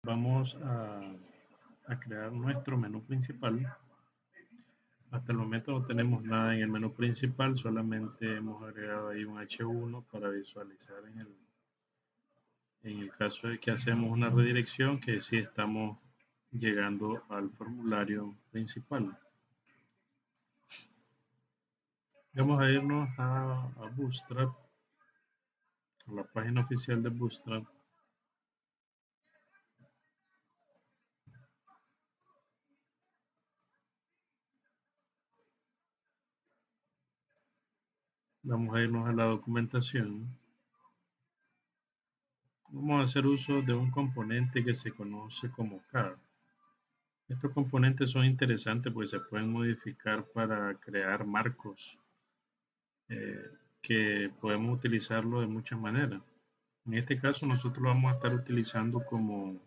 Vamos a crear nuestro menú principal. Hasta el momento no tenemos nada en el menú principal, solamente hemos agregado ahí un H1 para visualizar en el caso de que hacemos una redirección, que sí estamos llegando al formulario principal. Vamos a irnos a Bootstrap, a la página oficial de Bootstrap. Vamos a irnos a la documentación. Vamos a hacer uso de un componente que se conoce como card. Estos componentes son interesantes porque se pueden modificar para crear marcos que podemos utilizarlo de muchas maneras. En este caso nosotros lo vamos a estar utilizando como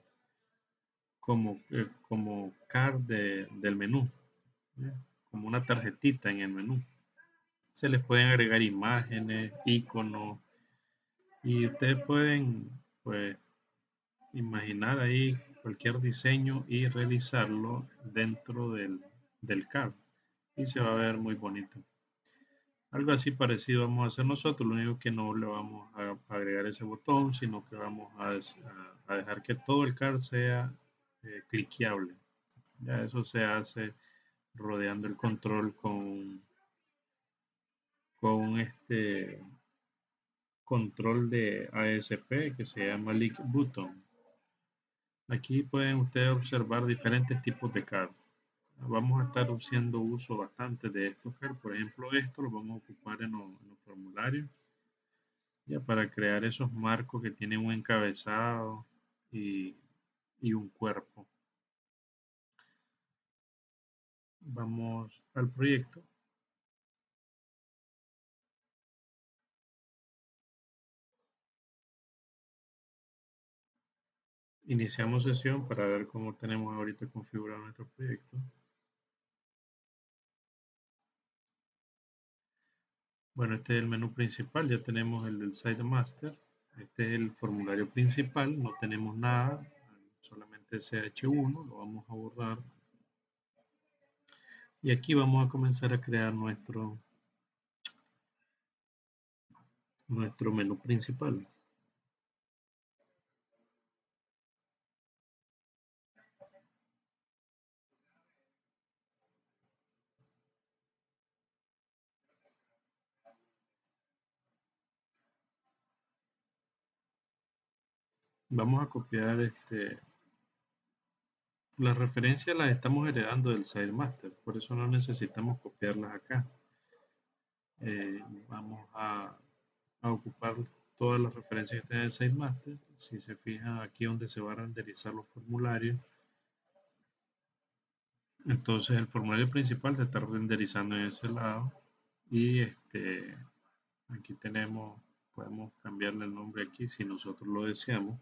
card del menú, ¿eh? Como una tarjetita en el menú. Se les pueden agregar imágenes, iconos y ustedes pueden pues imaginar ahí cualquier diseño y realizarlo dentro del card y se va a ver muy bonito. Algo así parecido vamos a hacer nosotros, lo único que no le vamos a agregar ese botón, sino que vamos a dejar que todo el card sea cliqueable. Ya eso se hace rodeando el control con este control de ASP que se llama Lick Button. Aquí pueden ustedes observar diferentes tipos de card. Vamos a estar haciendo uso bastante de estos card. Por ejemplo, esto lo vamos a ocupar en los formularios. Ya para crear esos marcos que tienen un encabezado y, y un cuerpo. Vamos al proyecto. Iniciamos sesión para ver cómo tenemos ahorita configurado nuestro proyecto. Bueno, este es el menú principal, ya tenemos el del Site Master. Este es el formulario principal, no tenemos nada, solamente ese H1, lo vamos a borrar. Y aquí vamos a comenzar a crear nuestro menú principal. Vamos a copiar las referencias las estamos heredando del SideMaster, por eso no necesitamos copiarlas acá. Vamos a ocupar todas las referencias que tiene el SideMaster. Si se fijan aquí donde se van a renderizar los formularios, entonces el formulario principal se está renderizando en ese lado y aquí podemos cambiarle el nombre aquí si nosotros lo deseamos.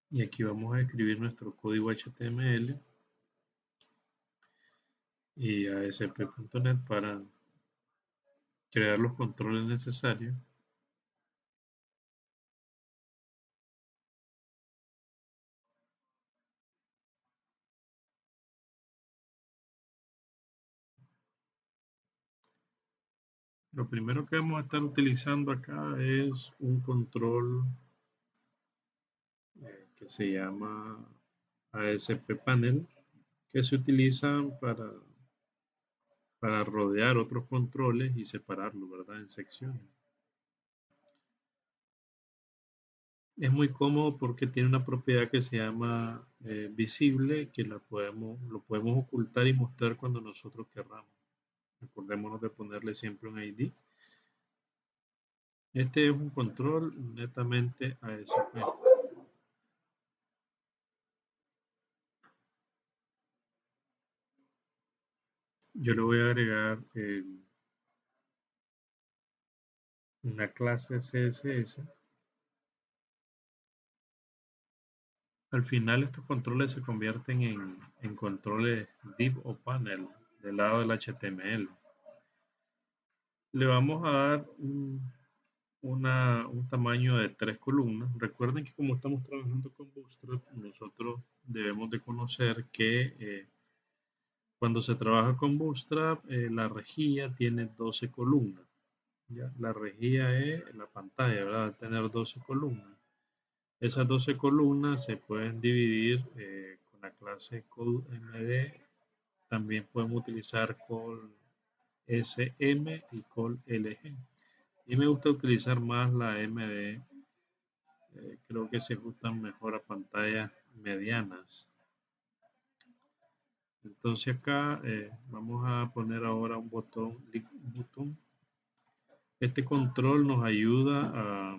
Y aquí vamos a escribir nuestro código HTML y ASP.NET para crear los controles necesarios. Lo primero que vamos a estar utilizando acá es un control que se llama ASP Panel, que se utiliza para rodear otros controles y separarlos, ¿verdad? En secciones. Es muy cómodo porque tiene una propiedad que se llama visible, que lo podemos ocultar y mostrar cuando nosotros querramos. Acordémonos de ponerle siempre un ID. Este es un control netamente ASP. Yo le voy a agregar una clase CSS. Al final estos controles se convierten en controles div o panel del lado del HTML. Le vamos a dar un tamaño de 3 columnas. Recuerden que como estamos trabajando con Bootstrap, nosotros debemos de conocer que cuando se trabaja con Bootstrap, la rejilla tiene 12 columnas. ¿Ya? La rejilla es la pantalla, ¿verdad? Va a tener 12 columnas. Esas 12 columnas se pueden dividir con la clase CodeMD. También podemos utilizar col SM y col LG. Y me gusta utilizar más la MD. Creo que se ajustan mejor a pantallas medianas. Entonces acá vamos a poner ahora un botón, link button. Este control nos ayuda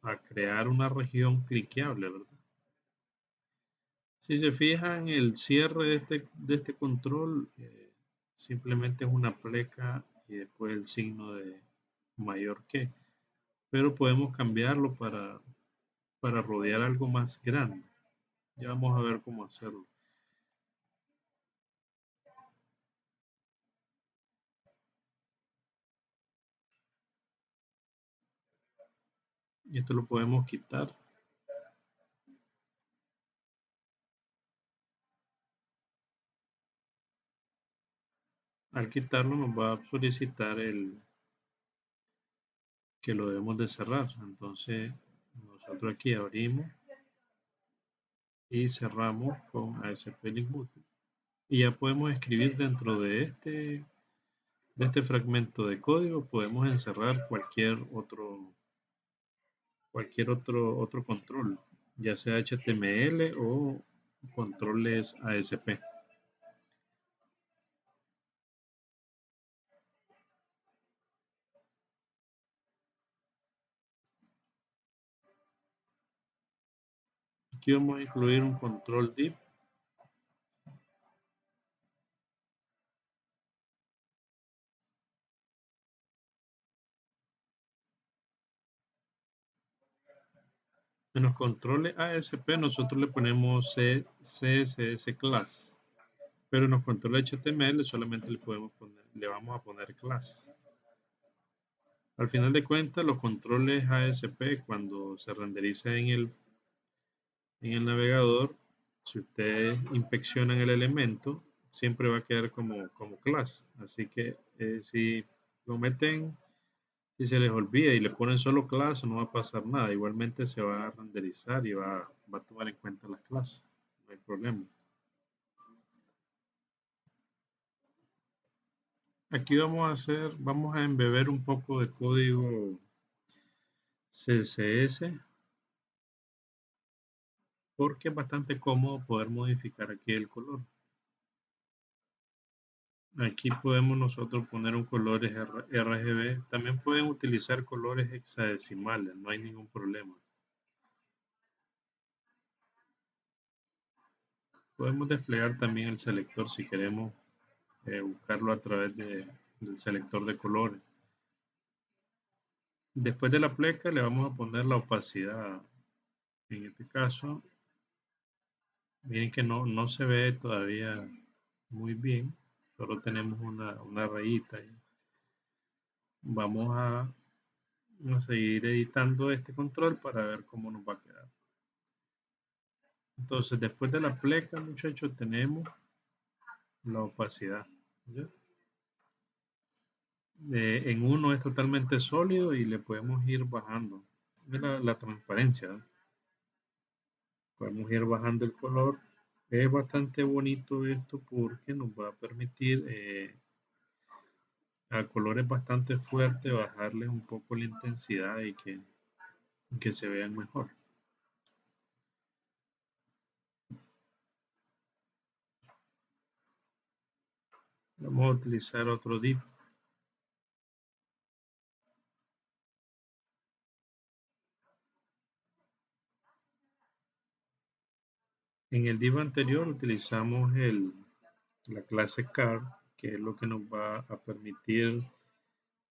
a crear una región cliqueable, ¿verdad? Si se fijan, el cierre de este control simplemente es una pleca y después el signo de mayor que. Pero podemos cambiarlo para rodear algo más grande. Ya vamos a ver cómo hacerlo. Y esto lo podemos quitar. Al quitarlo nos va a solicitar que lo debemos de cerrar. Entonces nosotros aquí abrimos y cerramos con ASP Link Button. Y ya podemos escribir dentro de este fragmento de código, podemos encerrar cualquier otro control, ya sea HTML o controles ASP. Aquí vamos a incluir un control div. En los controles ASP nosotros le ponemos CSS class, pero en los controles HTML solamente le vamos a poner class. Al final de cuentas, los controles ASP cuando se renderiza en el navegador, si ustedes inspeccionan el elemento, siempre va a quedar como class. Así que si lo meten y se les olvida y le ponen solo clase, no va a pasar nada. Igualmente se va a renderizar y va a tomar en cuenta las clases. No hay problema. Aquí vamos a embeber un poco de código CSS porque es bastante cómodo poder modificar aquí el color. Aquí podemos nosotros poner un color RGB. También pueden utilizar colores hexadecimales, no hay ningún problema. Podemos desplegar también el selector si queremos buscarlo a través del selector de colores. Después de la pleca le vamos a poner la opacidad. En este caso, miren que no se ve todavía muy bien. Solo tenemos una rayita ahí. Vamos a seguir editando este control para ver cómo nos va a quedar. Entonces, después de la pleca, muchachos, tenemos la opacidad. ¿Ya? En uno es totalmente sólido y le podemos ir bajando. La transparencia. ¿No? Podemos ir bajando el color. Es bastante bonito esto porque nos va a permitir a colores bastante fuertes bajarles un poco la intensidad y que se vean mejor. Vamos a utilizar otro div. En el div anterior utilizamos la clase card, que es lo que nos va a permitir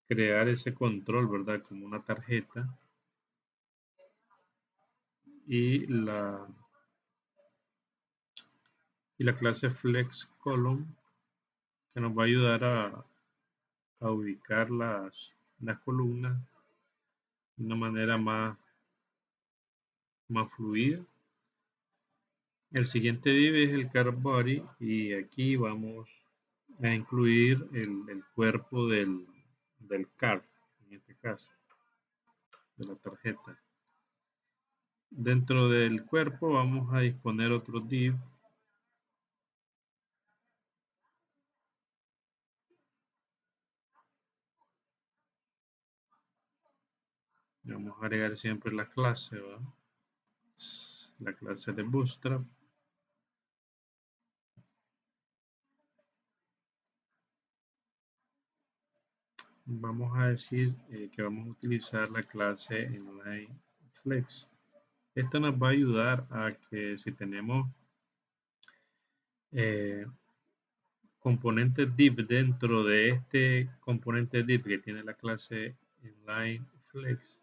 crear ese control, ¿verdad? Como una tarjeta. Y la clase flex column, que nos va a ayudar a ubicar las columnas de una manera más fluida. El siguiente div es el car body y aquí vamos a incluir el cuerpo del car, en este caso, de la tarjeta. Dentro del cuerpo vamos a disponer otro div. Vamos a agregar siempre la clase, ¿va? La clase de Bootstrap. Vamos a decir que vamos a utilizar la clase inline flex. Esta nos va a ayudar a que si tenemos eh, componente div dentro de este componente div que tiene la clase inline flex,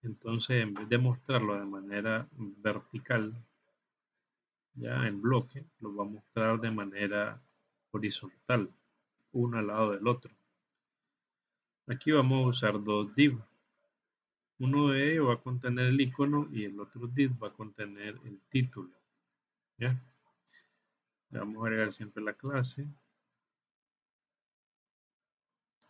entonces en vez de mostrarlo de manera vertical, ya en bloque, lo va a mostrar de manera horizontal, uno al lado del otro. Aquí vamos a usar dos div. Uno de ellos va a contener el icono y el otro div va a contener el título. ¿Ya? Le vamos a agregar siempre la clase.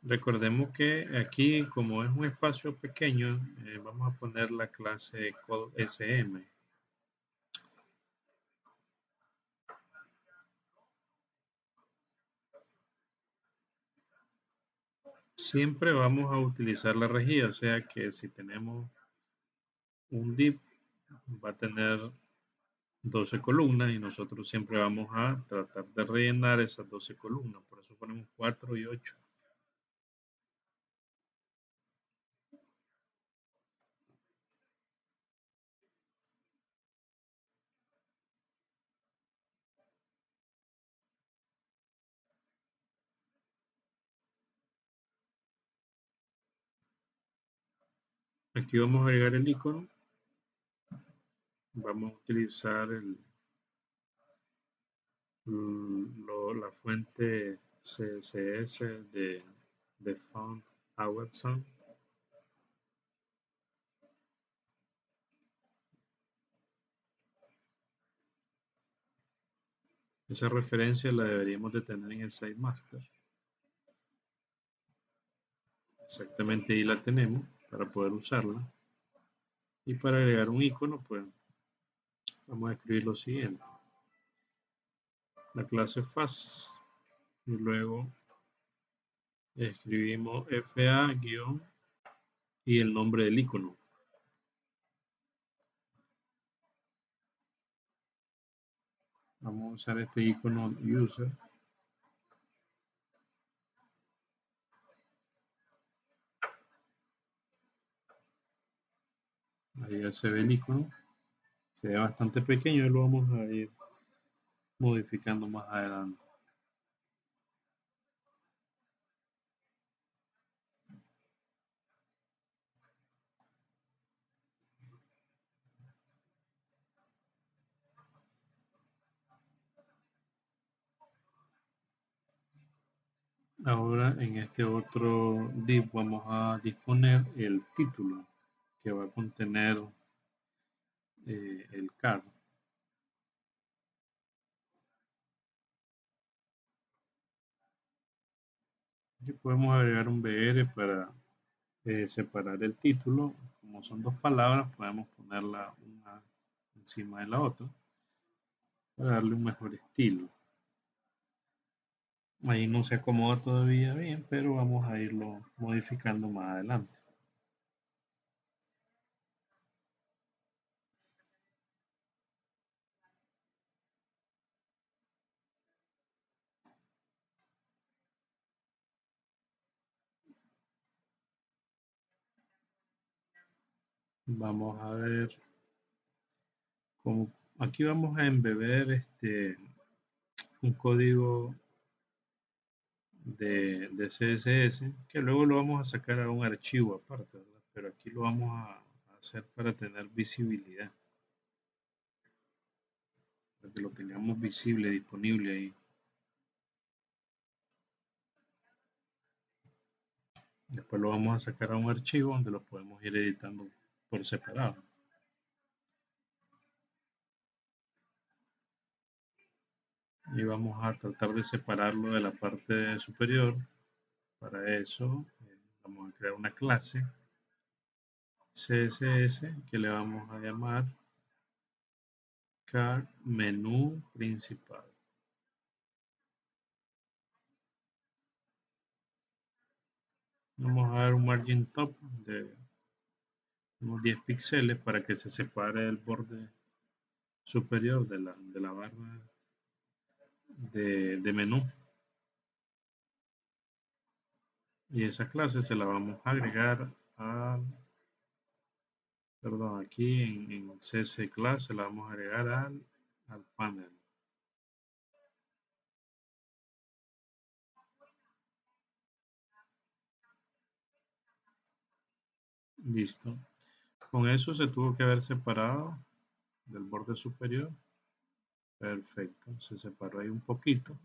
Recordemos que aquí, como es un espacio pequeño, vamos a poner la clase code SM. Siempre vamos a utilizar la rejilla, o sea que si tenemos un div, va a tener 12 columnas y nosotros siempre vamos a tratar de rellenar esas 12 columnas. Por eso ponemos 4 y 8. Aquí vamos a agregar el icono. Vamos a utilizar la fuente CSS de Font Awesome. Esa referencia la deberíamos de tener en el site master. Exactamente ahí la tenemos para poder usarla. Y para agregar un icono, pues vamos a escribir lo siguiente. La clase fast y luego escribimos fa- y el nombre del icono. Vamos a usar este icono user. Ahí ya se ve el icono. Se ve bastante pequeño y lo vamos a ir modificando más adelante. Ahora en este otro div vamos a disponer el título que va a contener el carro. Y podemos agregar un BR para separar el título. Como son dos palabras, podemos ponerla una encima de la otra para darle un mejor estilo. Ahí no se acomoda todavía bien, pero vamos a irlo modificando más adelante. Vamos a ver cómo. Aquí vamos a embeber un código de CSS que luego lo vamos a sacar a un archivo aparte, ¿verdad? Pero aquí lo vamos a hacer para tener visibilidad, para que lo tengamos visible, disponible ahí. Después lo vamos a sacar a un archivo donde lo podemos ir editando por separado. Y vamos a tratar de separarlo de la parte superior. Para eso vamos a crear una clase CSS que le vamos a llamar car menú principal. Vamos a dar un margin top de unos 10 píxeles para que se separe el borde superior de la barra de menú. Y esa clase se la vamos a agregar a, perdón, aquí en CSS class se la vamos a agregar al panel. Listo. Con eso se tuvo que haber separado del borde superior. Perfecto. Se separó ahí un poquito.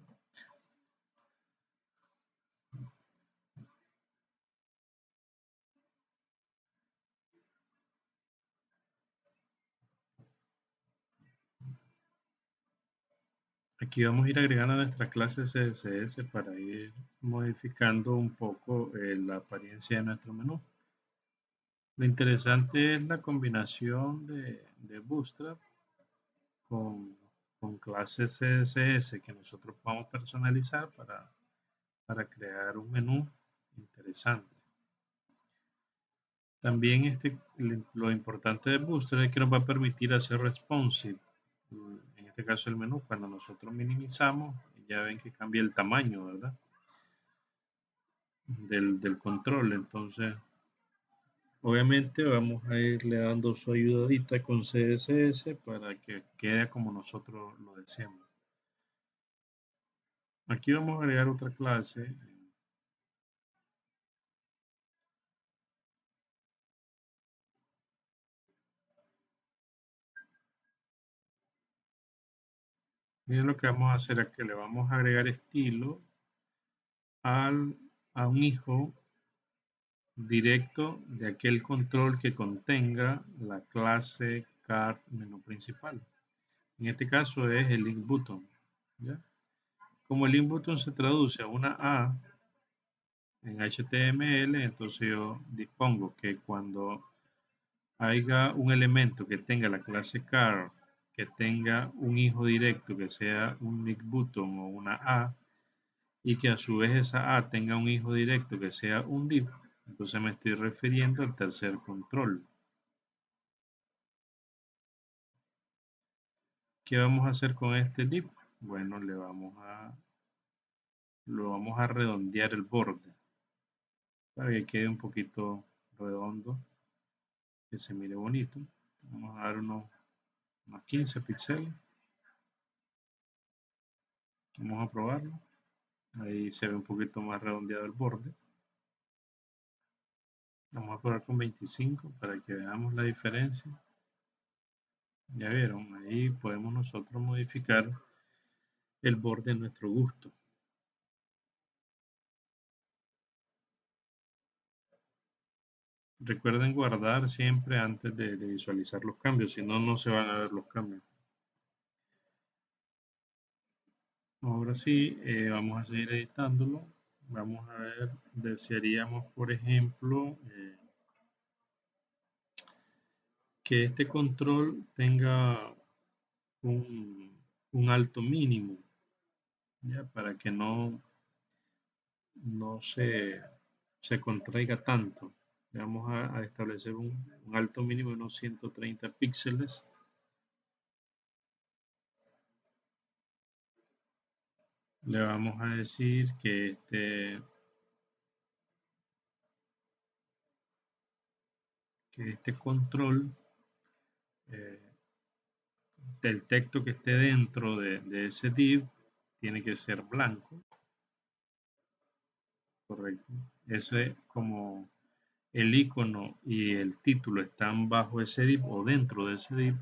Aquí vamos a ir agregando a nuestra clase CSS para ir modificando un poco la apariencia de nuestro menú. Lo interesante es la combinación de Bootstrap con, con clases CSS que nosotros podamos personalizar para crear un menú interesante. También lo importante de Bootstrap es que nos va a permitir hacer responsive. En este caso el menú, cuando nosotros minimizamos, ya ven que cambia el tamaño, ¿verdad? Del control. Entonces, obviamente vamos a irle dando su ayudadita con CSS para que quede como nosotros lo deseamos. Aquí vamos a agregar otra clase. Miren lo que vamos a hacer aquí. Le vamos a agregar estilo a un hijo directo de aquel control que contenga la clase card menú principal. En este caso es el link button. ¿Ya? Como el link button se traduce a una A en HTML, entonces yo dispongo que cuando haya un elemento que tenga la clase car, que tenga un hijo directo que sea un link button o una A, y que a su vez esa A tenga un hijo directo que sea un div, entonces me estoy refiriendo al tercer control. ¿Qué vamos a hacer con este div? Bueno, lo vamos a redondear el borde para que quede un poquito redondo, que se mire bonito. Vamos a dar unos 15 píxeles. Vamos a probarlo. Ahí se ve un poquito más redondeado el borde. Vamos a probar con 25 para que veamos la diferencia. Ya vieron, ahí podemos nosotros modificar el borde a nuestro gusto. Recuerden guardar siempre antes de visualizar los cambios, si no, no se van a ver los cambios. Ahora sí, vamos a seguir editándolo. Vamos a ver, desearíamos, por ejemplo, que este control tenga un alto mínimo, ¿ya? Para que no se contraiga tanto. Vamos a establecer un alto mínimo de unos 130 píxeles. Le vamos a decir que este control eh, del texto que esté dentro de ese div tiene que ser blanco, correcto. Ese como el icono y el título están bajo ese div o dentro de ese div,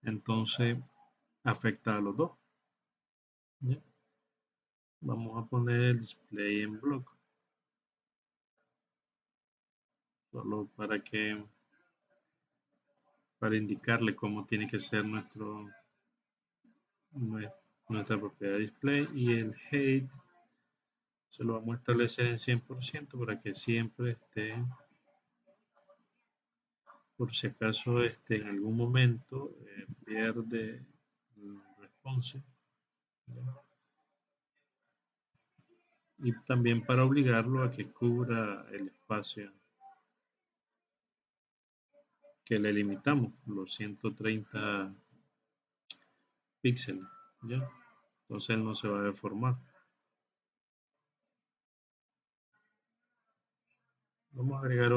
entonces afecta a los dos. ¿Ya? Vamos a poner el display en block. solo para indicarle cómo tiene que ser nuestra propiedad de display, y el height se lo vamos a establecer en 100% para que siempre esté, por si acaso en algún momento pierde el response, ¿ya? Y también para obligarlo a que cubra el espacio que le limitamos, los 130 píxeles, ¿ya? Entonces él no se va a deformar. Vamos a agregar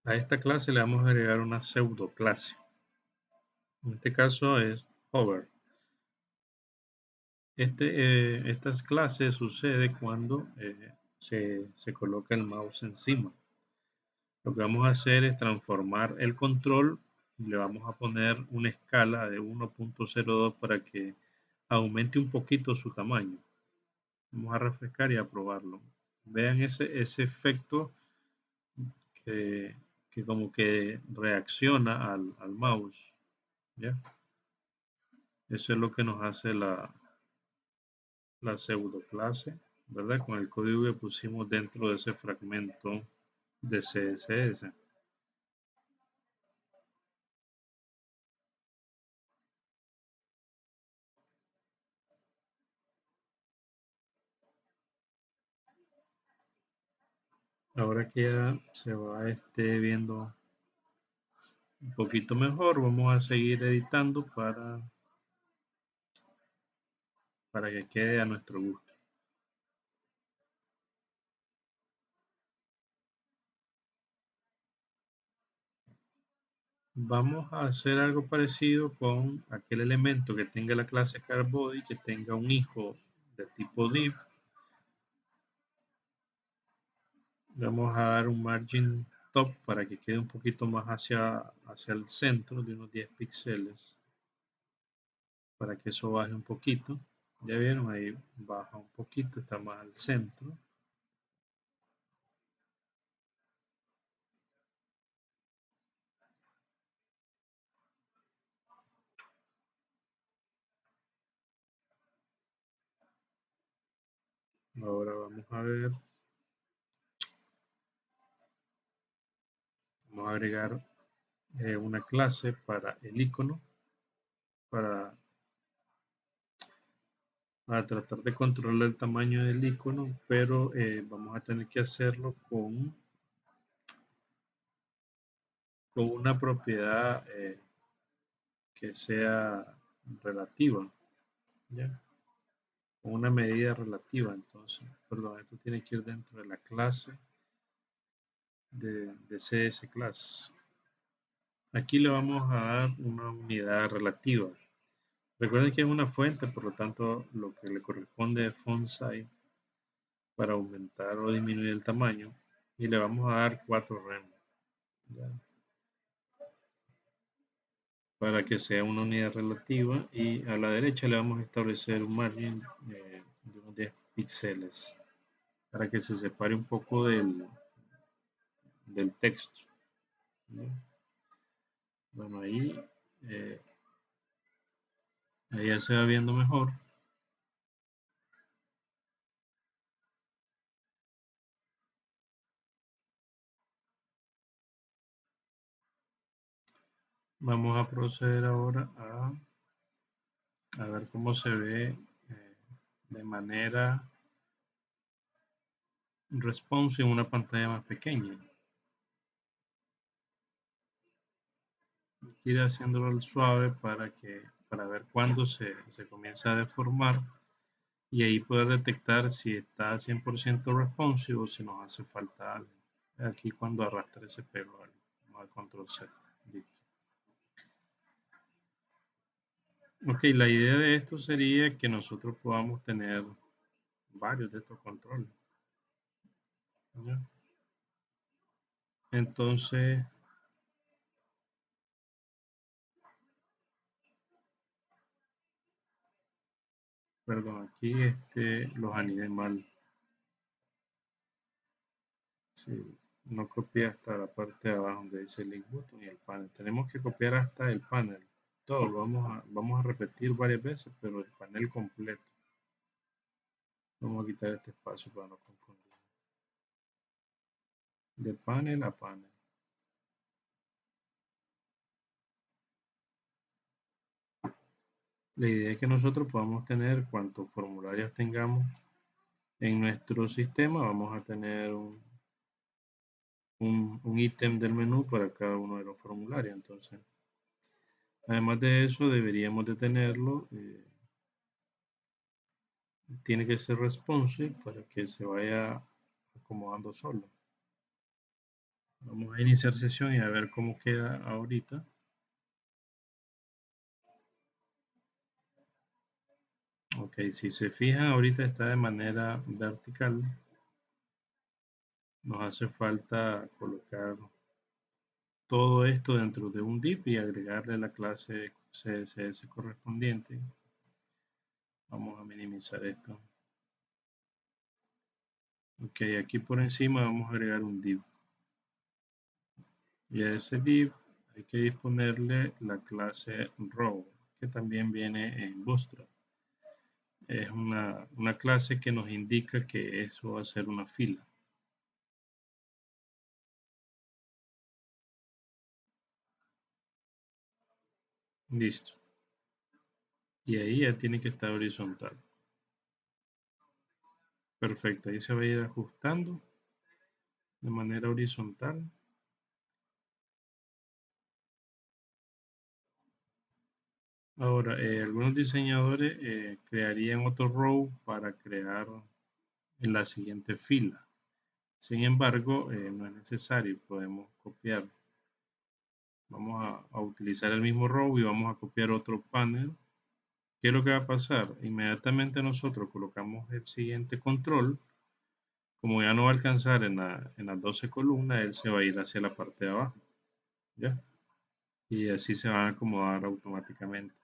a esta clase le vamos a agregar una pseudo clase. En este caso es hover. Estas clases sucede cuando se coloca el mouse encima. Lo que vamos a hacer es transformar el control y le vamos a poner una escala de 1.02 para que aumente un poquito su tamaño. Vamos a refrescar y a probarlo. Vean ese efecto que, como que reacciona al mouse, ¿ya? Eso es lo que nos hace la pseudo clase, ¿verdad? Con el código que pusimos dentro de ese fragmento de CSS. Ahora que ya se va viendo un poquito mejor, vamos a seguir editando para que quede a nuestro gusto. Vamos a hacer algo parecido con aquel elemento que tenga la clase CarBody, que tenga un hijo de tipo div. Vamos a dar un margin top para que quede un poquito más hacia el centro, de unos 10 píxeles, para que eso baje un poquito. Ya vieron, ahí baja un poquito, está más al centro. Ahora vamos a ver, vamos a agregar una clase para el icono, para tratar de controlar el tamaño del icono, pero vamos a tener que hacerlo con una propiedad que sea relativa, ¿ya? Con una medida relativa. Entonces, perdón, esto tiene que ir dentro de la clase de CS class. Aquí le vamos a dar una unidad relativa. Recuerden que es una fuente, por lo tanto, lo que le corresponde es font size para aumentar o disminuir el tamaño, y le vamos a dar 4 rem, ¿ya? Para que sea una unidad relativa, y a la derecha le vamos a establecer un margen de unos 10 píxeles para que se separe un poco del texto, ¿ya? Bueno, eh, ahí ya se va viendo mejor. Vamos a proceder ahora a ver cómo se ve de manera responsive en una pantalla más pequeña. Ir haciéndolo al suave para ver cuándo se comienza a deformar, y ahí poder detectar si está 100% responsive o si nos hace falta algo. Aquí cuando arrastre ese pelo, vamos a control Z. Listo. Ok, la idea de esto sería que nosotros podamos tener varios de estos controles, ¿ya? Entonces, Perdón, aquí los anidé mal. Sí, no copié hasta la parte de abajo donde dice link button y el panel. Tenemos que copiar hasta el panel. Todo lo vamos a repetir varias veces, pero el panel completo. Vamos a quitar este espacio para no confundir. De panel a panel. La idea es que nosotros podamos tener cuantos formularios tengamos en nuestro sistema. Vamos a tener un ítem del menú para cada uno de los formularios. Entonces, además de eso, deberíamos de tenerlo. Tiene que ser responsive para que se vaya acomodando solo. Vamos a iniciar sesión y a ver cómo queda ahorita. Ok, si se fijan, ahorita está de manera vertical. Nos hace falta colocar todo esto dentro de un div y agregarle la clase CSS correspondiente. Vamos a minimizar esto. Ok, aquí por encima vamos a agregar un div. Y a ese div hay que disponerle la clase row, que también viene en Bootstrap. Es una clase que nos indica que eso va a ser una fila. Listo. Y ahí ya tiene que estar horizontal. Perfecto, ahí se va a ir ajustando de manera horizontal. Ahora, algunos diseñadores crearían otro row para crear en la siguiente fila. Sin embargo, no es necesario, podemos copiar. Vamos a utilizar el mismo row y vamos a copiar otro panel. ¿Qué es lo que va a pasar? Inmediatamente nosotros colocamos el siguiente control. Como ya no va a alcanzar en las 12 columnas, él se va a ir hacia la parte de abajo. ¿Ya? Y así se van a acomodar automáticamente.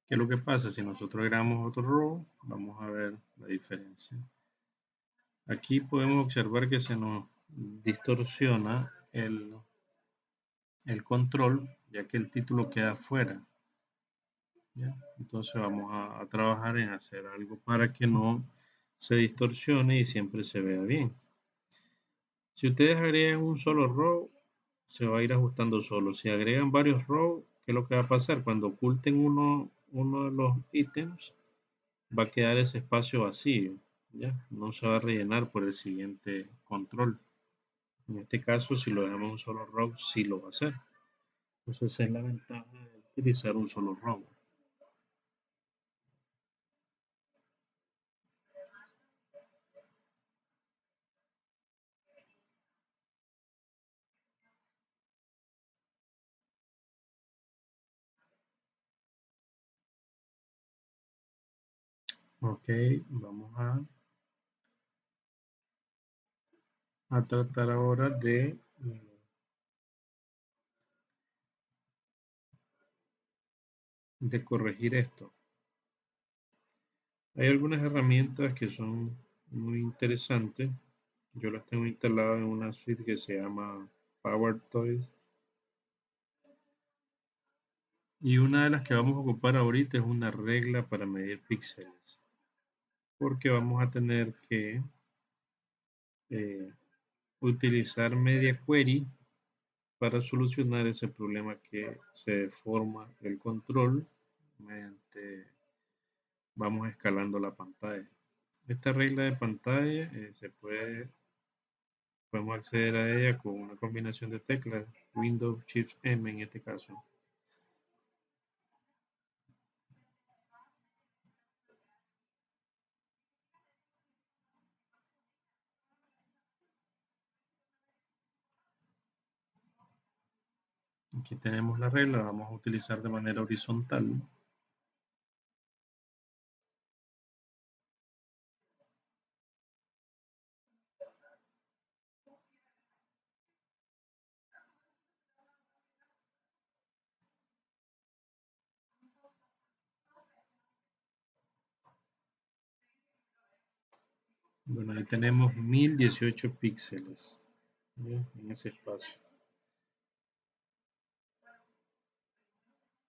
¿Qué es lo que pasa? Si nosotros agregamos otro row, vamos a ver la diferencia. Aquí podemos observar que se nos distorsiona el control, ya que el título queda fuera. ¿Ya? Entonces vamos a trabajar en hacer algo para que no se distorsione y siempre se vea bien. Si ustedes agregan un solo row, se va a ir ajustando solo. Si agregan varios rows, ¿qué es lo que va a pasar? Cuando oculten uno de los ítems, va a quedar ese espacio vacío. ¿Ya? No se va a rellenar por el siguiente control. En este caso, si lo dejamos un solo row, sí lo va a hacer. Entonces, esa es la ventaja de utilizar un solo row. Ok, vamos a tratar ahora de corregir esto. Hay algunas herramientas que son muy interesantes. Yo las tengo instaladas en una suite que se llama PowerToys. Y una de las que vamos a ocupar ahorita es una regla para medir píxeles. Porque vamos a tener que eh, utilizar media query para solucionar ese problema que se deforma el control mediante vamos escalando la pantalla. Esta regla de pantalla podemos acceder a ella con una combinación de teclas, Windows Shift M en este caso. Aquí tenemos la regla, la vamos a utilizar de manera horizontal. Bueno, ahí tenemos 1018 píxeles, ¿ya? En ese espacio.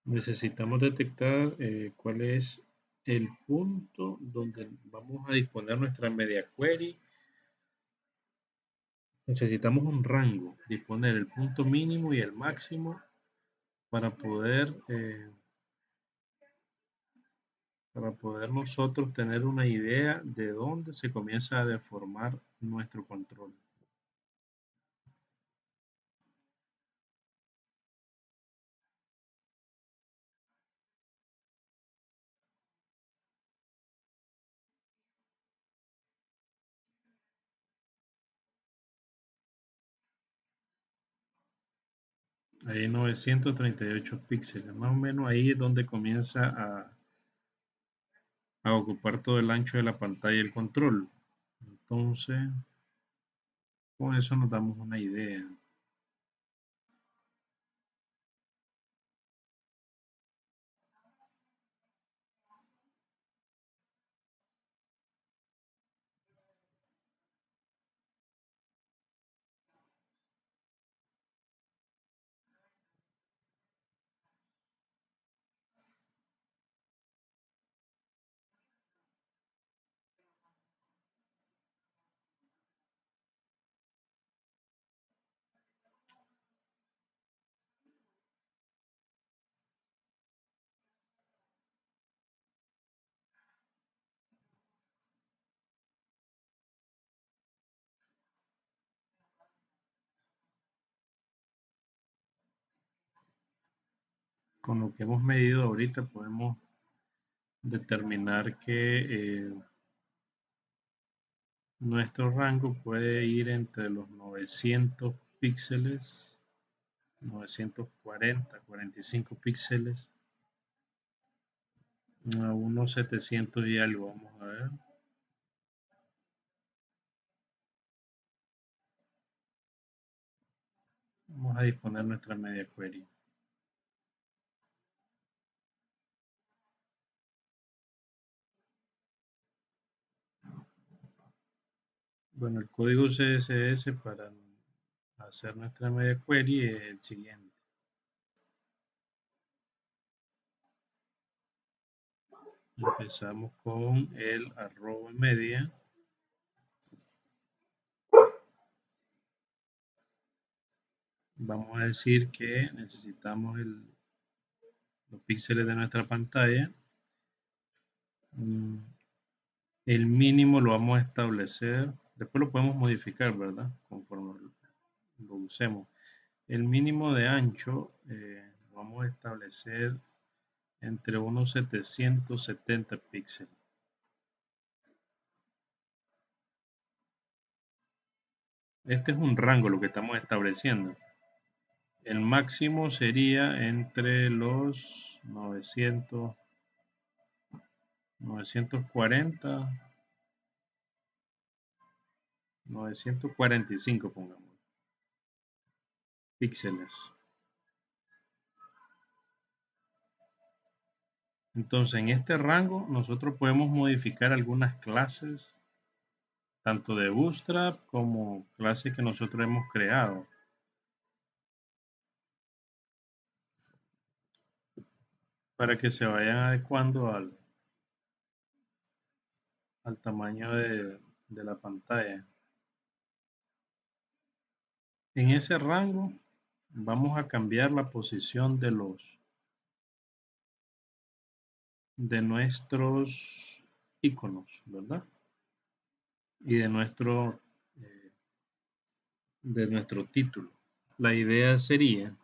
Necesitamos detectar cuál es el punto donde vamos a disponer nuestra media query. Necesitamos un rango, disponer el punto mínimo y el máximo para poder nosotros tener una idea de dónde se comienza a deformar nuestro control. Ahí 938 píxeles, más o menos ahí es donde comienza a ocupar todo el ancho de la pantalla el control. Entonces, con eso nos damos una idea. Con lo que hemos medido ahorita podemos determinar que nuestro rango puede ir entre los 900 píxeles, 940, 45 píxeles, a unos 700 y algo. Vamos a ver. Vamos a disponer nuestra media query. Bueno, el código CSS para hacer nuestra media query es el siguiente. Empezamos con el @media. Vamos a decir que necesitamos los píxeles de nuestra pantalla. El mínimo lo vamos a establecer, después lo podemos modificar, ¿verdad? Conforme lo usemos. El mínimo de ancho lo vamos a establecer entre unos 770 píxeles. Este es un rango lo que estamos estableciendo. El máximo sería entre los 940, 945, pongamos, píxeles. Entonces, en este rango nosotros podemos modificar algunas clases, tanto de Bootstrap como clases que nosotros hemos creado. Para que se vayan adecuando al tamaño de la pantalla. En ese rango vamos a cambiar la posición de nuestros iconos, ¿verdad? Y de nuestro título. La idea sería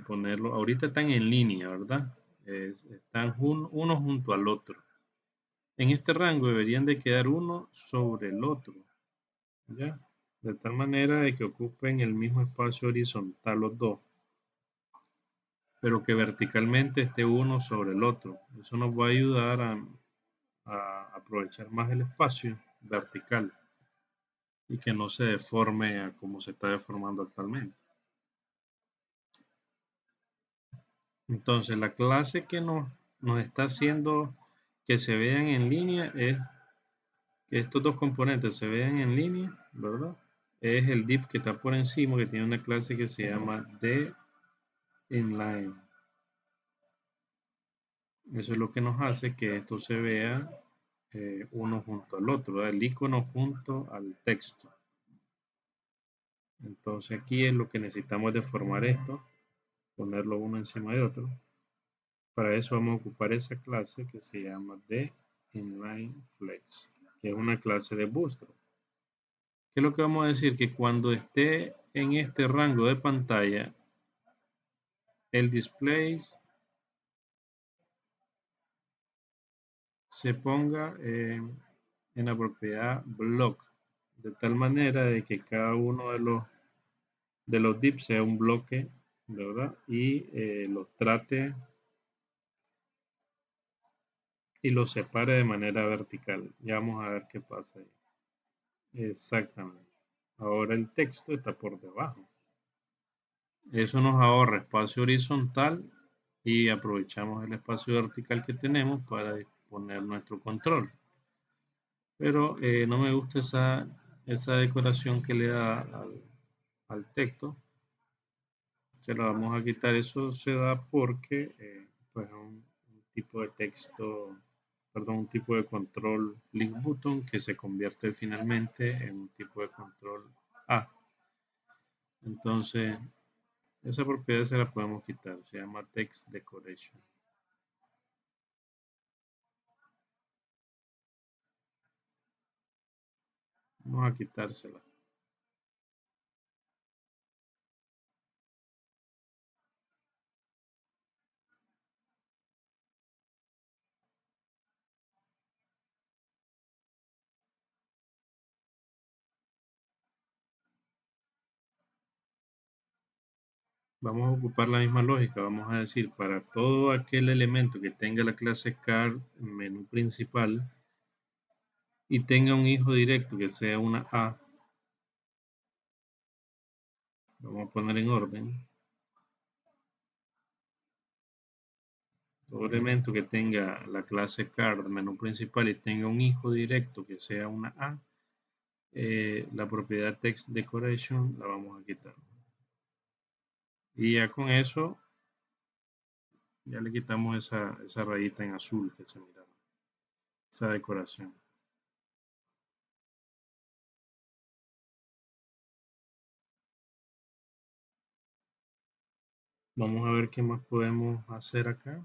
ponerlo, ahorita están en línea, ¿verdad? Están uno junto al otro. En este rango deberían de quedar uno sobre el otro, ¿ya? De tal manera de que ocupen el mismo espacio horizontal los dos, pero que verticalmente esté uno sobre el otro. Eso nos va a ayudar a aprovechar más el espacio vertical y que no se deforme a como se está deformando actualmente. Entonces, la clase que nos está haciendo que se vean en línea es que estos dos componentes se vean en línea, ¿verdad? Es el div que está por encima, que tiene una clase que se llama dInline. Eso es lo que nos hace que esto se vea uno junto al otro, ¿verdad? El icono junto al texto. Entonces aquí es lo que necesitamos deformar esto, ponerlo uno encima de otro. Para eso vamos a ocupar esa clase que se llama dInlineFlex, que es una clase de Bootstrap. ¿Qué es lo que vamos a decir? Que cuando esté en este rango de pantalla, el display se ponga en la propiedad block, de tal manera de que cada uno de los divs sea un bloque, ¿verdad? Y los trate y los separe de manera vertical. Ya vamos a ver qué pasa ahí. Exactamente. Ahora el texto está por debajo. Eso nos ahorra espacio horizontal y aprovechamos el espacio vertical que tenemos para poner nuestro control. Pero no me gusta esa decoración que le da al texto. Se lo vamos a quitar. Eso se da porque pues un tipo de texto, perdón, un tipo de control link button que se convierte finalmente en un tipo de control A. Entonces, esa propiedad se la podemos quitar. Se llama text decoration. Vamos a quitársela. Vamos a ocupar la misma lógica. Vamos a decir, para todo aquel elemento que tenga la clase card menú principal y tenga un hijo directo que sea una A, vamos a poner en orden. Todo elemento que tenga la clase card menú principal y tenga un hijo directo que sea una A, la propiedad text decoration la vamos a quitar. Y ya con eso, ya le quitamos esa rayita en azul que se miraba, esa decoración. Vamos a ver qué más podemos hacer acá.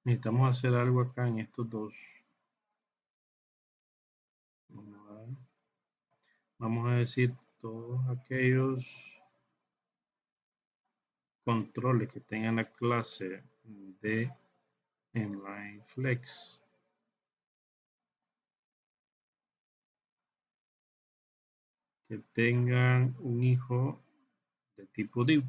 Necesitamos hacer algo acá en estos dos. Vamos a decir todos aquellos controles que tengan la clase de inline flex que tengan un hijo de tipo div.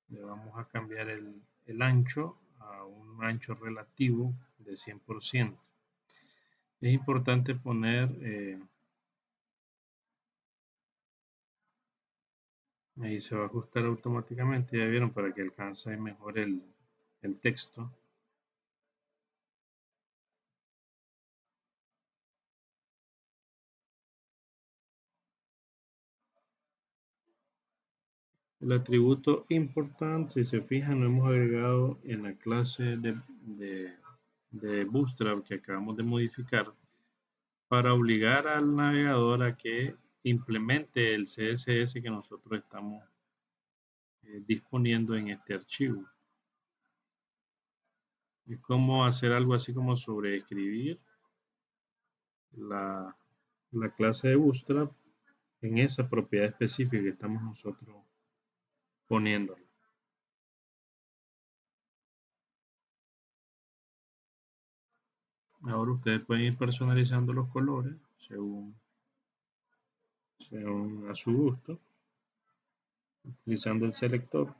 Le vamos a cambiar el ancho a un ancho relativo de 100%. Es importante poner, ahí se va a ajustar automáticamente, ya vieron, para que alcance mejor el texto. El atributo importante, si se fijan, lo hemos agregado en la clase de Bootstrap que acabamos de modificar para obligar al navegador a que implemente el CSS que nosotros estamos disponiendo en este archivo. Es como hacer algo así como sobreescribir la, la clase de Bootstrap en esa propiedad específica que estamos nosotros poniendo. Ahora ustedes pueden ir personalizando los colores según a su gusto, utilizando el selector.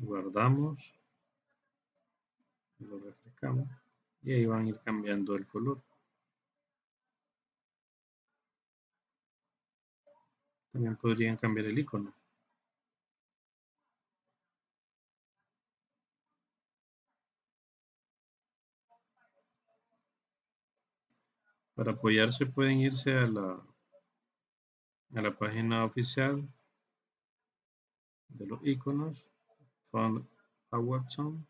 guardamos, lo refrescamos y ahí van a ir cambiando el color. También podrían cambiar el icono. Para apoyarse pueden irse a la página oficial de los iconos, Font Awesome,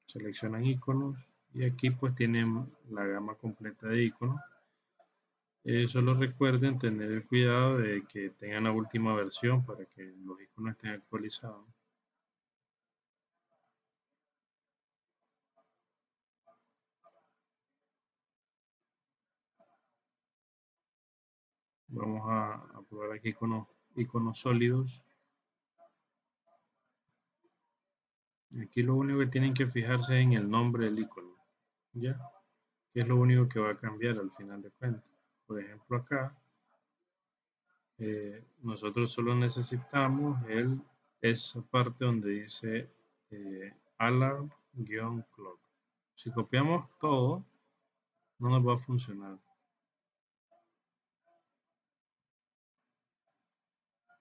seleccionan iconos y aquí pues tienen la gama completa de iconos. Solo recuerden tener el cuidado de que tengan la última versión para que los iconos estén actualizados. Vamos a probar aquí con los iconos sólidos. Aquí lo único que tienen que fijarse es en el nombre del icono, ¿ya? Que es lo único que va a cambiar al final de cuentas. Por ejemplo, acá nosotros solo necesitamos esa parte donde dice alarm-clock. Si copiamos todo, no nos va a funcionar.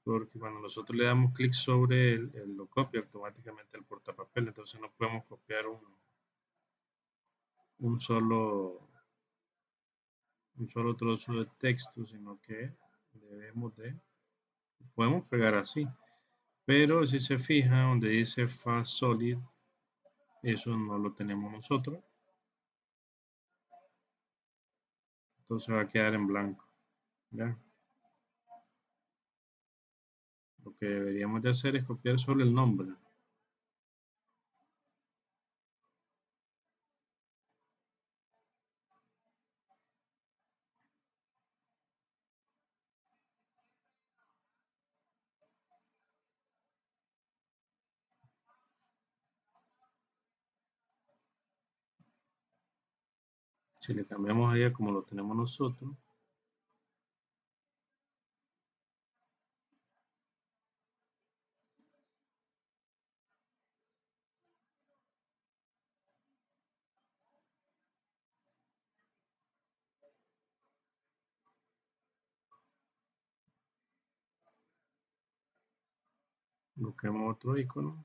Porque cuando nosotros le damos clic sobre él, lo copia automáticamente el portapapel. Entonces no podemos copiar un solo, un solo trozo de texto, sino que debemos podemos pegar así. Pero si se fija donde dice Fast Solid, eso no lo tenemos nosotros. Entonces va a quedar en blanco. ¿Ya? Lo que deberíamos de hacer es copiar solo el nombre. Si le cambiamos ahí a como lo tenemos nosotros, busquemos otro icono.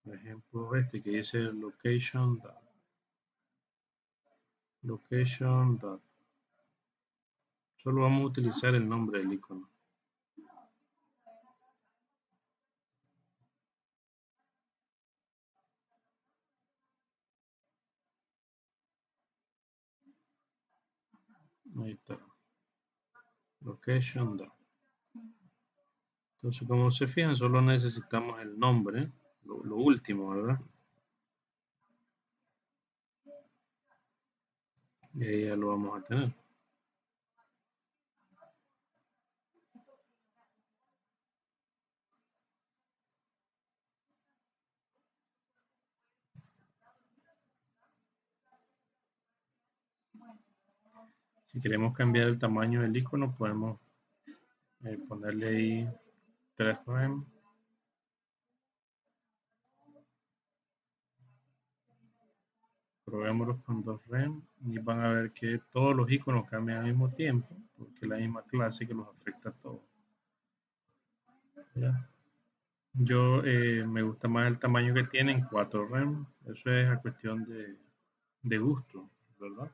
Por ejemplo, este que dice location dot. Location dot. Solo vamos a utilizar el nombre del icono. Ahí está. Location dot. Entonces, como se fijan, solo necesitamos el nombre, lo último, ¿verdad? Y ahí ya lo vamos a tener. Si queremos cambiar el tamaño del icono, podemos ponerle ahí 3 rem. Probémoslos con 2 rem y van a ver que todos los iconos cambian al mismo tiempo, porque es la misma clase que los afecta a todos. ¿Ya? Yo me gusta más el tamaño que tienen 4 rem. Eso es a cuestión de gusto, ¿verdad?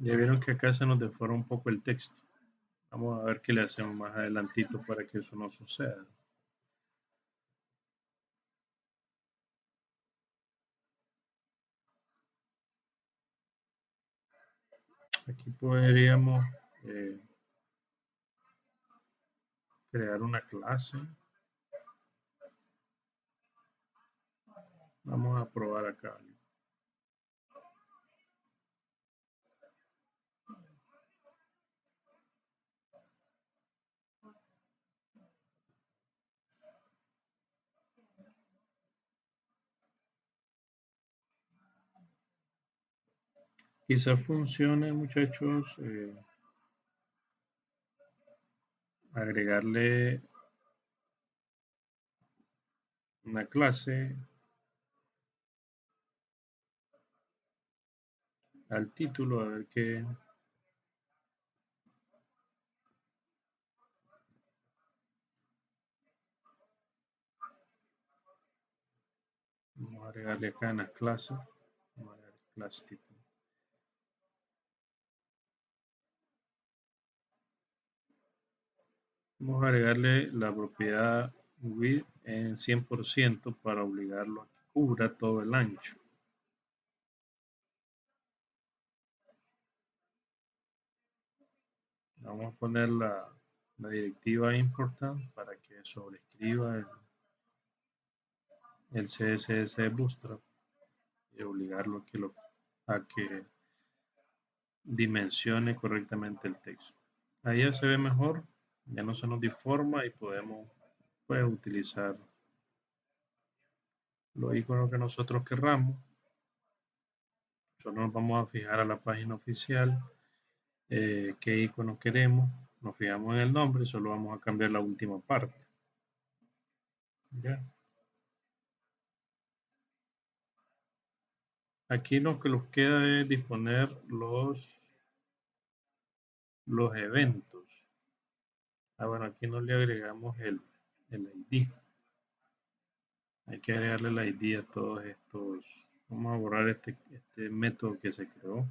Ya vieron que acá se nos deforma un poco el texto. Vamos a ver qué le hacemos más adelantito para que eso no suceda. Aquí podríamos crear una clase. Vamos a probar acá. Quizás funcione, muchachos, agregarle una clase al título, a ver qué. Vamos a agregarle acá en las clases. Vamos a agregar clase tipo. Vamos a agregarle la propiedad width en 100% para obligarlo a que cubra todo el ancho. Vamos a poner la directiva important para que sobrescriba el CSS de Bootstrap y obligarlo a que dimensione correctamente el texto. Ahí ya se ve mejor, ya no se nos deforma y podemos utilizar los iconos que nosotros querramos. Nosotros nos vamos a fijar a la página oficial qué icono queremos, nos fijamos en el nombre y solo vamos a cambiar la última parte. ¿Ya? Aquí lo que nos queda es disponer los eventos. Bueno, aquí no le agregamos el ID. Hay que agregarle el ID a todos estos. Vamos a borrar este método que se creó.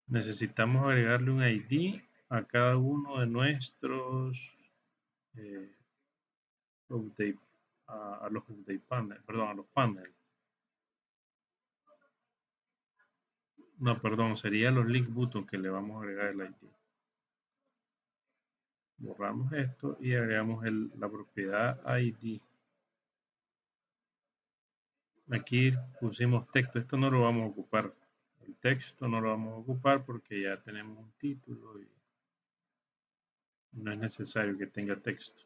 Necesitamos agregarle un ID a cada uno de nuestros update, a los update panel, perdón, a los panels. No, perdón, sería los link button que le vamos a agregar el ID. Borramos esto y agregamos la propiedad ID. Aquí pusimos texto, esto no lo vamos a ocupar. El texto no lo vamos a ocupar porque ya tenemos un título y no es necesario que tenga texto.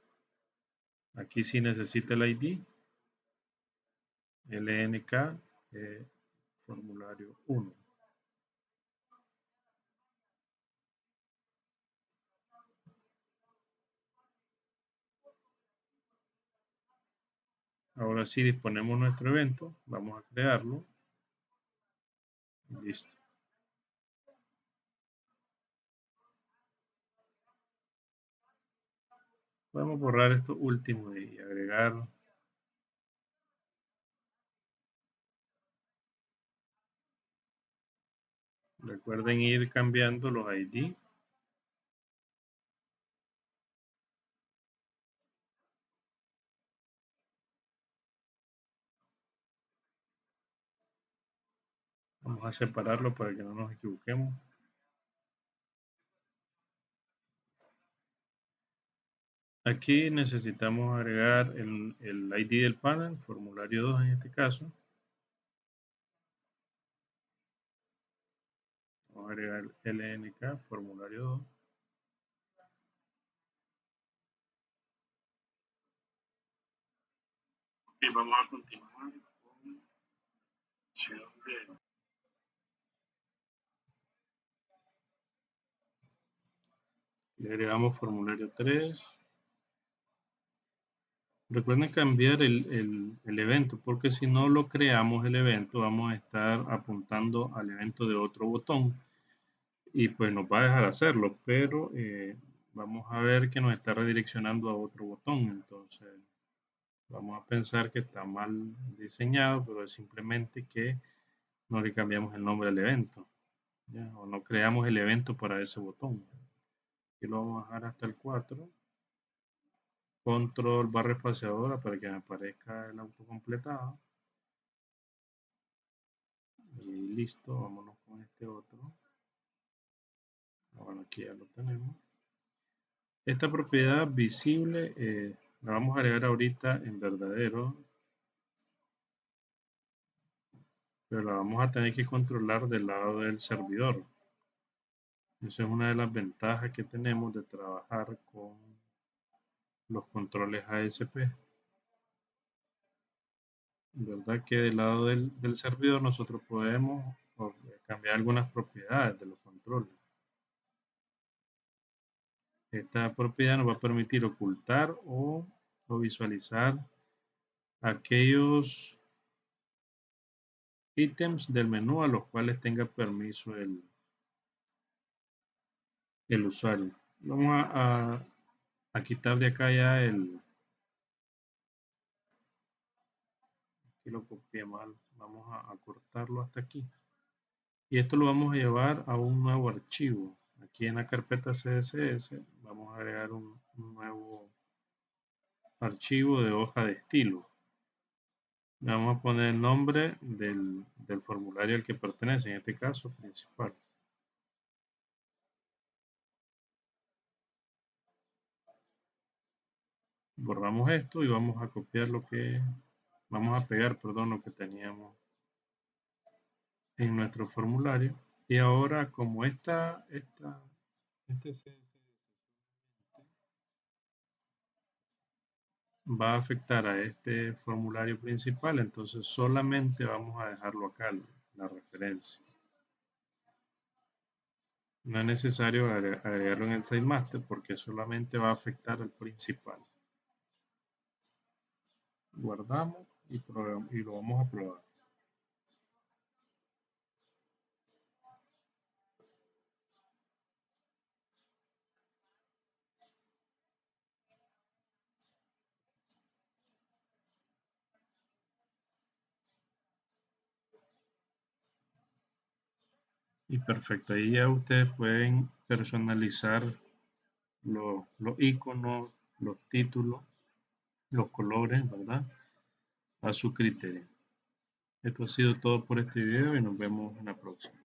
Aquí sí necesita el ID, LNK, formulario 1. Ahora sí disponemos nuestro evento, vamos a crearlo. Listo. Podemos borrar esto último y agregar. Recuerden ir cambiando los ID. Vamos a separarlo para que no nos equivoquemos. Aquí necesitamos agregar el ID del panel, formulario 2 en este caso. Vamos a agregar LNK, formulario 2. Y vamos a continuar con le agregamos formulario 3. Recuerden cambiar el evento, porque si no lo creamos el evento, vamos a estar apuntando al evento de otro botón y pues nos va a dejar hacerlo, pero vamos a ver que nos está redireccionando a otro botón. Entonces vamos a pensar que está mal diseñado, pero es simplemente que no le cambiamos el nombre al evento, ¿ya? O no creamos el evento para ese botón. Aquí lo vamos a bajar hasta el 4. Control barra espaciadora para que me aparezca el auto completado. Y listo, vámonos con este otro. Bueno, aquí ya lo tenemos. Esta propiedad visible la vamos a agregar ahorita en verdadero, pero la vamos a tener que controlar del lado del servidor. Esa es una de las ventajas que tenemos de trabajar con los controles ASP. ¿Verdad? Que del lado del servidor nosotros podemos cambiar algunas propiedades de los controles. Esta propiedad nos va a permitir ocultar o visualizar aquellos ítems del menú a los cuales tenga permiso el usuario. Vamos a quitar de acá ya aquí lo copié mal, vamos a cortarlo hasta aquí. Y esto lo vamos a llevar a un nuevo archivo. Aquí en la carpeta CSS vamos a agregar un nuevo archivo de hoja de estilo. Le vamos a poner el nombre del formulario al que pertenece, en este caso principal. Borramos esto y vamos a copiar vamos a pegar, perdón, lo que teníamos en nuestro formulario. Y ahora, como este va a afectar a este formulario principal, entonces solamente vamos a dejarlo acá, la referencia. No es necesario agregarlo en el SideMaster porque solamente va a afectar al principal. Guardamos y lo vamos a probar. Y perfecto, ahí ya ustedes pueden personalizar los iconos, los títulos, los colores, ¿verdad? A su criterio. Esto ha sido todo por este video y nos vemos en la próxima.